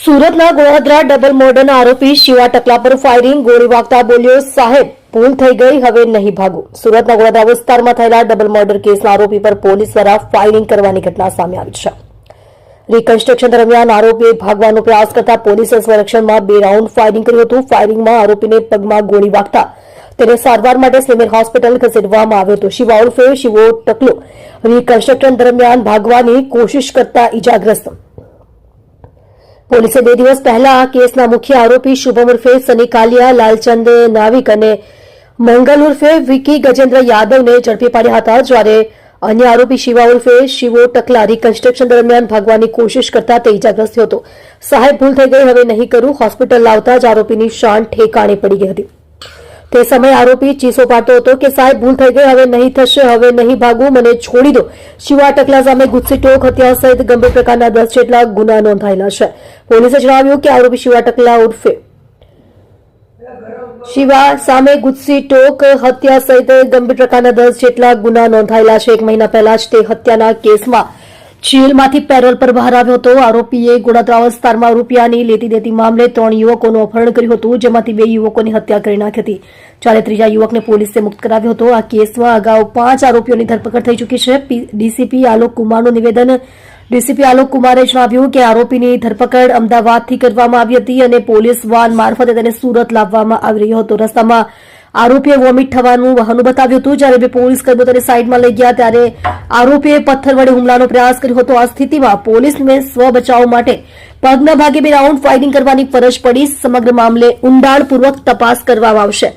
સુરતના ગોળાદરા ડબલ મર્ડરના આરોપી શિવા ટકલા પર ફાયરિંગ, ગોળી વાગતા બોલ્યો, સાહેબ ભૂલ થઈ ગઈ, હવે નહીં ભાગો। સુરતના ગોળાદરા વિસ્તારમાં થયેલા ડબલ મર્ડર કેસના આરોપી પર પોલીસ દ્વારા ફાયરિંગ કરવાની ઘટના સામે આવી છે। રિકન્સ્ટ્રક્શન દરમિયાન આરોપીએ ભાગવાનો પ્રયાસ કરતા પોલીસે સ્વરક્ષણમાં 2 રાઉન્ડ ફાયરિંગ કર્યું હતું। ફાયરિંગમાં આરોપીને પગમાં ગોળી વાગતા તેને સારવાર માટે સિવિલ હોસ્પિટલ ખસેડવામાં આવ્યો હતો। શિવા ઉર્ફે શિવો ટકલો રિકન્સ્ટ્રક્શન દરમિયાન ભાગવાની કોશિશ કરતા ઇજાગ્રસ્ત। પોલીસે 2 દિવસ પહેલા આ કેસના મુખ્ય આરોપી શુભમ ઉર્ફે સની કાલિયા, લાલચંદ નાવિક અને મંગલ ઉર્ફે વિકી ગજેન્દ્ર યાદવને ઝડપી પાડ્યા હતા, જ્યારે અન્ય આરોપી શિવા ઉર્ફે શિવો ટકલા રિકન્સ્ટ્રક્શન દરમિયાન ભાગવાની કોશિશ કરતા તે ઇજાગ્રસ્ત થયો હતો। સાહેબ ભૂલ થઈ ગઈ, હવે નહીં કરું, હોસ્પિટલ લાવતા જ આરોપીની શાન ઠેકાણે પડી ગઈ હતી। તે સમયે આરોપી ચીસો પાડતો હતો કે સાહેબ ભૂલ થઈ ગઈ, હવે નહીં થશે, હવે નહીં ભાગવું, મને છોડી દો। શિવા ટકલા સામે ગુસ્સીટોક, હત્યા સહિત ગંભીર પ્રકારના 10 જેટલા ગુના નોંધાયેલા છે। પોલીસે જણાવ્યું કે આરોપી શિવા ટકલા ઉર્ફે શિવા સામે ગુસ્સીટોક, હત્યા સહિત ગંભીર પ્રકારના 10 જેટલા ગુના નોંધાયેલા છે। 1 મહિના પહેલા જ તે હત્યાના કેસમાં જેલમાંથી પેરોલ પર બહાર આવ્યો હતો। આરોપીએ ગોળાદરા વિસ્તારમાં રૂપિયાની લેતી દેતી મામલે 3 યુવકોનું અપહરણ કર્યું હતું, જેમાંથી 2 યુવકોની હત્યા કરી નાખી હતી, જ્યારે 3જા યુવકને પોલીસે મુક્ત કરાવ્યો હતો। આ કેસમાં અગાઉ 5 આરોપીઓની ધરપકડ થઈ ચૂકી છે। ડીસીપી આલોક કુમારનું નિવેદન। ડીસીપી આલોક કુમારે જણાવ્યું કે આરોપીની ધરપકડ અમદાવાદથી કરવામાં આવી હતી અને પોલીસ વાન મારફતે તેને સુરત લાવવામાં આવી રહ્યો હતો। રસ્તામાં આરોપીએ વોમિટ થવાનું બહાનું બતાવ્યું હતું, જ્યારે 2 પોલીસ કર્મીઓ તેને સાઈડમાં લઈ ગયા ત્યારે આરોપીએ પથ્થર વડે હુમલાનો પ્રયાસ કર્યો હતો। આ સ્થિતિમાં પોલીસને સ્વ બચાવ માટે પગના ભાગે 2 રાઉન્ડ ફાયરિંગ કરવાની ફરજ પડી। સમગ્ર મામલે ઊંડાણપૂર્વક તપાસ કરવામાં આવશે।